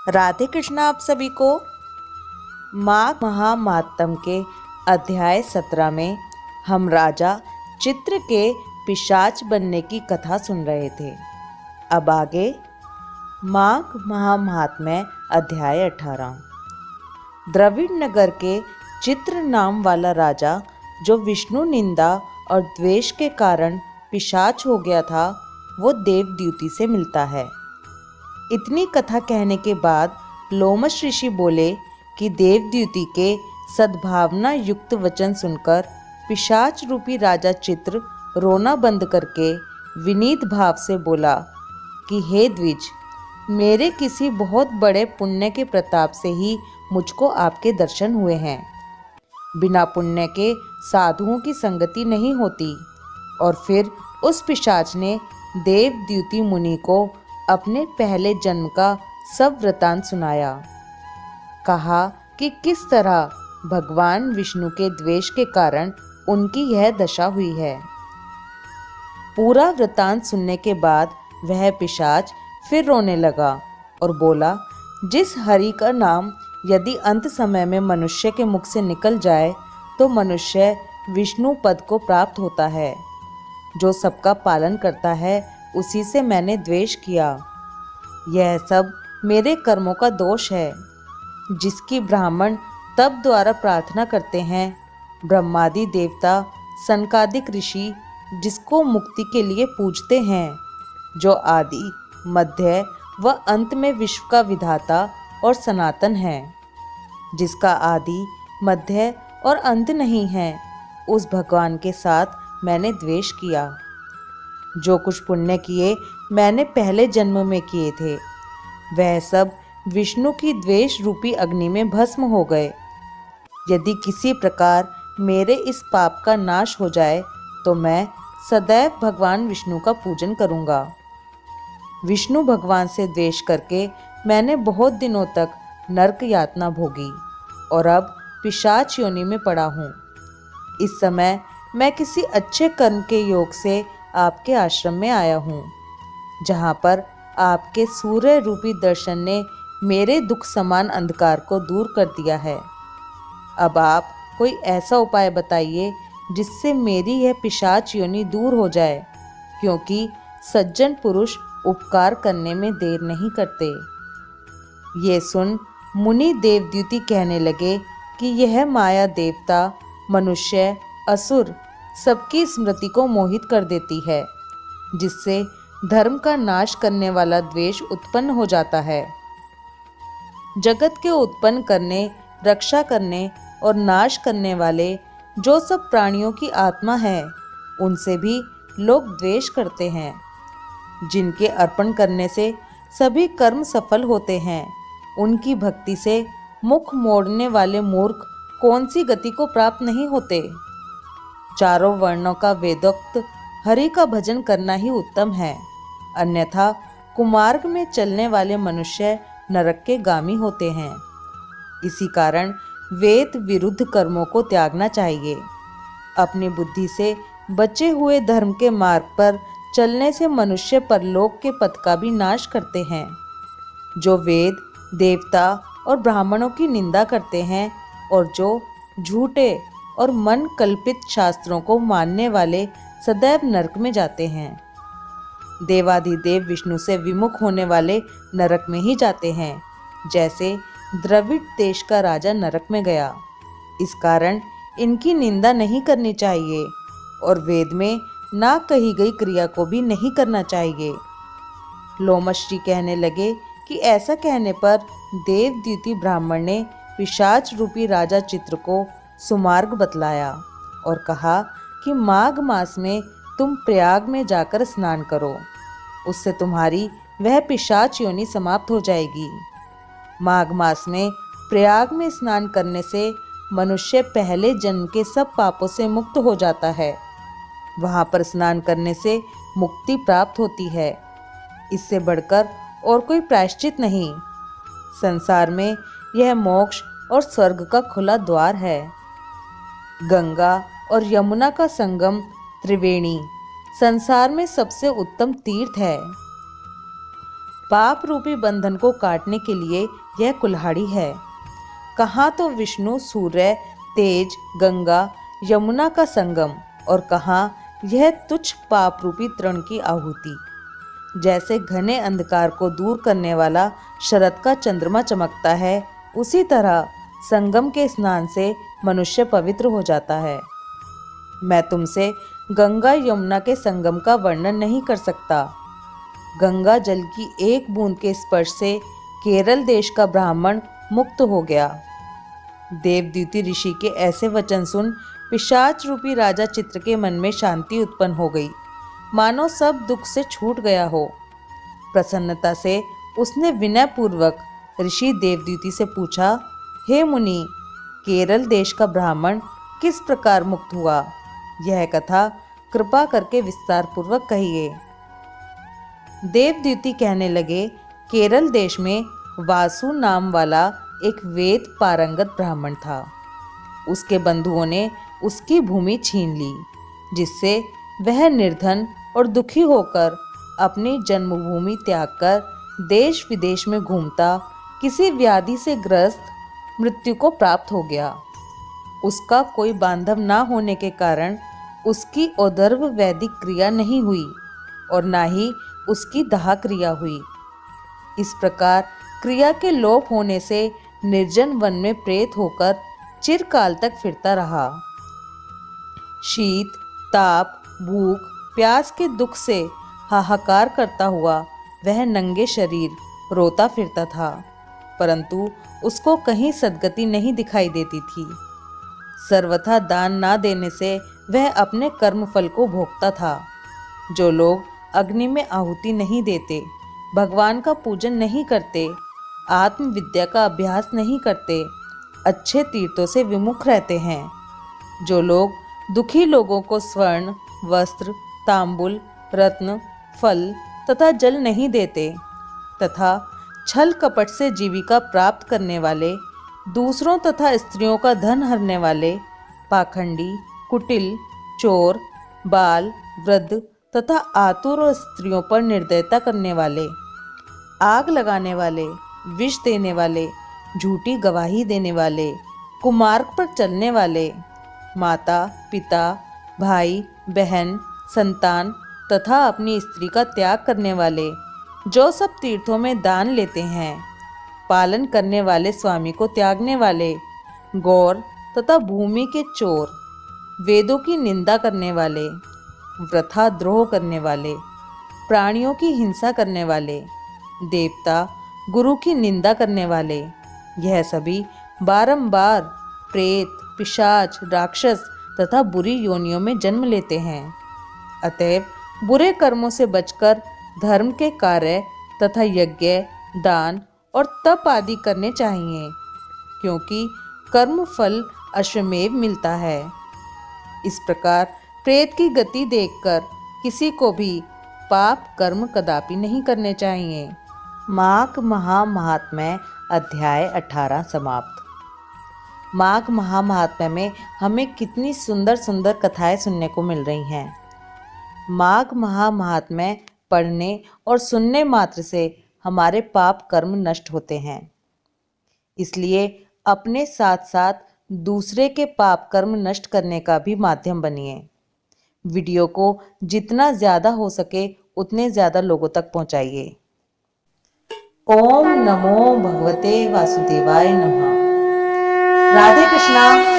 राधे कृष्ण आप सभी को। माघ महामातम के अध्याय 17 में हम राजा चित्र के पिशाच बनने की कथा सुन रहे थे। अब आगे माघ महामात्म्य अध्याय 18। द्रविड़ नगर के चित्र नाम वाला राजा, जो विष्णु निंदा और द्वेष के कारण पिशाच हो गया था, वो देवद्युति से मिलता है। इतनी कथा कहने के बाद लोमश ऋषि बोले कि देवद्युति के सद्भावना युक्त वचन सुनकर पिशाच रूपी राजा चित्र रोना बंद करके विनीत भाव से बोला कि हे द्विज, मेरे किसी बहुत बड़े पुण्य के प्रताप से ही मुझको आपके दर्शन हुए हैं। बिना पुण्य के साधुओं की संगति नहीं होती। और फिर उस पिशाच ने देवद्युति मुनि को अपने पहले जन्म का सब वृतांत सुनाया। कहा कि किस तरह भगवान विष्णु के द्वेष के कारण उनकी यह दशा हुई है। पूरा वृतांत सुनने के बाद वह पिशाच फिर रोने लगा और बोला, जिस हरि का नाम यदि अंत समय में मनुष्य के मुख से निकल जाए तो मनुष्य विष्णु पद को प्राप्त होता है। जो सबका पालन करता है उसी से मैंने द्वेष किया। यह सब मेरे कर्मों का दोष है, जिसकी ब्राह्मण तप द्वारा प्रार्थना करते हैं। ब्रह्मादि देवता, सनकादिक ऋषि जिसको मुक्ति के लिए पूजते हैं, जो आदि मध्य व अंत में विश्व का विधाता और सनातन है, जिसका आदि मध्य और अंत नहीं है, उस भगवान के साथ मैंने द्वेष किया। जो कुछ पुण्य किए मैंने पहले जन्म में किए थे, वह सब विष्णु की द्वेष रूपी अग्नि में भस्म हो गए। यदि किसी प्रकार मेरे इस पाप का नाश हो जाए तो मैं सदैव भगवान विष्णु का पूजन करूंगा। विष्णु भगवान से द्वेष करके मैंने बहुत दिनों तक नरक यातना भोगी और अब पिशाच योनि में पड़ा हूँ। इस समय मैं किसी अच्छे कर्म के योग से आपके आश्रम में आया हूँ, जहाँ पर आपके सूर्य रूपी दर्शन ने मेरे दुख समान अंधकार को दूर कर दिया है। अब आप कोई ऐसा उपाय बताइए जिससे मेरी यह पिशाच योनि दूर हो जाए, क्योंकि सज्जन पुरुष उपकार करने में देर नहीं करते। ये सुन मुनि देवद्युति कहने लगे कि यह माया देवता, मनुष्य, असुर सबकी स्मृति को मोहित कर देती है, जिससे धर्म का नाश करने वाला द्वेष उत्पन्न हो जाता है। जगत के उत्पन्न करने, रक्षा करने और नाश करने वाले जो सब प्राणियों की आत्मा है, उनसे भी लोग द्वेष करते हैं। जिनके अर्पण करने से सभी कर्म सफल होते हैं, उनकी भक्ति से मुख मोड़ने वाले मूर्ख कौन सी गति को प्राप्त नहीं होते। चारों वर्णों का वेदोक्त हरि का भजन करना ही उत्तम है, अन्यथा कुमार्ग में चलने वाले मनुष्य नरक के गामी होते हैं। इसी कारण वेद विरुद्ध कर्मों को त्यागना चाहिए। अपनी बुद्धि से बचे हुए धर्म के मार्ग पर चलने से मनुष्य परलोक के पथ का भी नाश करते हैं। जो वेद, देवता और ब्राह्मणों की निंदा करते हैं और जो झूठे और मन कल्पित शास्त्रों को मानने वाले सदैव नरक में जाते हैं। देवाधिदेव विष्णु से विमुख होने वाले नरक में ही जाते हैं, जैसे द्रविड़ देश का राजा नरक में गया। इस कारण इनकी निंदा नहीं करनी चाहिए और वेद में ना कही गई क्रिया को भी नहीं करना चाहिए। लोमश जी कहने लगे कि ऐसा कहने पर देवद्युति ब्राह्मण ने पिशाच रूपी राजा चित्र को सुमार्ग बतलाया और कहा कि माघ मास में तुम प्रयाग में जाकर स्नान करो, उससे तुम्हारी वह पिशाच योनि समाप्त हो जाएगी। माघ मास में प्रयाग में स्नान करने से मनुष्य पहले जन्म के सब पापों से मुक्त हो जाता है। वहाँ पर स्नान करने से मुक्ति प्राप्त होती है। इससे बढ़कर और कोई प्रायश्चित नहीं। संसार में यह मोक्ष और स्वर्ग का खुला द्वार है। गंगा और यमुना का संगम त्रिवेणी संसार में सबसे उत्तम तीर्थ है। पाप रूपी बंधन को काटने के लिए यह कुल्हाड़ी है। कहाँ तो विष्णु, सूर्य, तेज, गंगा, यमुना का संगम, और कहाँ यह तुच्छ पाप रूपी तृण की आहुति। जैसे घने अंधकार को दूर करने वाला शरद का चंद्रमा चमकता है, उसी तरह संगम के स्नान से मनुष्य पवित्र हो जाता है। मैं तुमसे गंगा यमुना के संगम का वर्णन नहीं कर सकता। गंगा जल की एक बूंद के स्पर्श से केरल देश का ब्राह्मण मुक्त हो गया। देवद्युति ऋषि के ऐसे वचन सुन पिशाच रूपी राजा चित्र के मन में शांति उत्पन्न हो गई, मानो सब दुख से छूट गया हो। प्रसन्नता से उसने विनय पूर्वक ऋषि देवद्युति से पूछा, हे मुनि, केरल देश का ब्राह्मण किस प्रकार मुक्त हुआ? यह कथा कृपा करके विस्तार पूर्वक कहिए। देवद्युति कहने लगे, केरल देश में वासु नाम वाला एक वेद पारंगत ब्राह्मण था। उसके बंधुओं ने उसकी भूमि छीन ली, जिससे वह निर्धन और दुखी होकर अपनी जन्मभूमि त्याग कर देश विदेश में घूमता किसी व्याधि से ग्रस्त मृत्यु को प्राप्त हो गया। उसका कोई बांधव ना होने के कारण उसकी औदर्भ वैदिक क्रिया नहीं हुई और ना ही उसकी दाह क्रिया हुई। इस प्रकार क्रिया के लोप होने से निर्जन वन में प्रेत होकर चिरकाल तक फिरता रहा। शीत, ताप, भूख, प्यास के दुख से हाहाकार करता हुआ वह नंगे शरीर रोता फिरता था, परंतु उसको कहीं सद्गति नहीं दिखाई देती थी। सर्वथा दान ना देने से वह अपने कर्म फल को भोगता था। जो लोग अग्नि में आहुति नहीं देते, भगवान का पूजन नहीं करते, आत्मविद्या का अभ्यास नहीं करते, अच्छे तीर्थों से विमुख रहते हैं, जो लोग दुखी लोगों को स्वर्ण, वस्त्र, तांबुल, रत्न, फल तथा जल नहीं देते, तथा छल कपट से जीविका प्राप्त करने वाले, दूसरों तथा स्त्रियों का धन हरने वाले, पाखंडी, कुटिल, चोर, बाल, वृद्ध तथा आतुर और स्त्रियों पर निर्दयता करने वाले, आग लगाने वाले, विष देने वाले, झूठी गवाही देने वाले, कुमार्ग पर चलने वाले, माता, पिता, भाई, बहन, संतान तथा अपनी स्त्री का त्याग करने वाले, जो सब तीर्थों में दान लेते हैं, पालन करने वाले स्वामी को त्यागने वाले, गौर तथा भूमि के चोर, वेदों की निंदा करने वाले, वृथा द्रोह करने वाले, प्राणियों की हिंसा करने वाले, देवता गुरु की निंदा करने वाले, यह सभी बारंबार प्रेत, पिशाच, राक्षस तथा बुरी योनियों में जन्म लेते हैं। अतएव बुरे कर्मों से बचकर धर्म के कार्य तथा यज्ञ, दान और तप आदि करने चाहिए, क्योंकि कर्म फल अश्वमेव मिलता है। इस प्रकार प्रेत की गति देखकर किसी को भी पाप कर्म कदापि नहीं करने चाहिए। माघ महामाहात्म्य अध्याय 18 समाप्त। माघ महामाहात्म्य में हमें कितनी सुंदर सुंदर कथाएं सुनने को मिल रही हैं। माघ महामाहात्म्य पढ़ने और सुनने मात्र से हमारे पाप कर्म नष्ट होते हैं। इसलिए अपने साथ साथ दूसरे के पाप कर्म नष्ट करने का भी माध्यम बनिए। वीडियो को जितना ज़्यादा हो सके उतने ज़्यादा लोगों तक पहुंचाइए। ओम नमो भगवते वासुदेवाय नमः। राधे कृष्णा।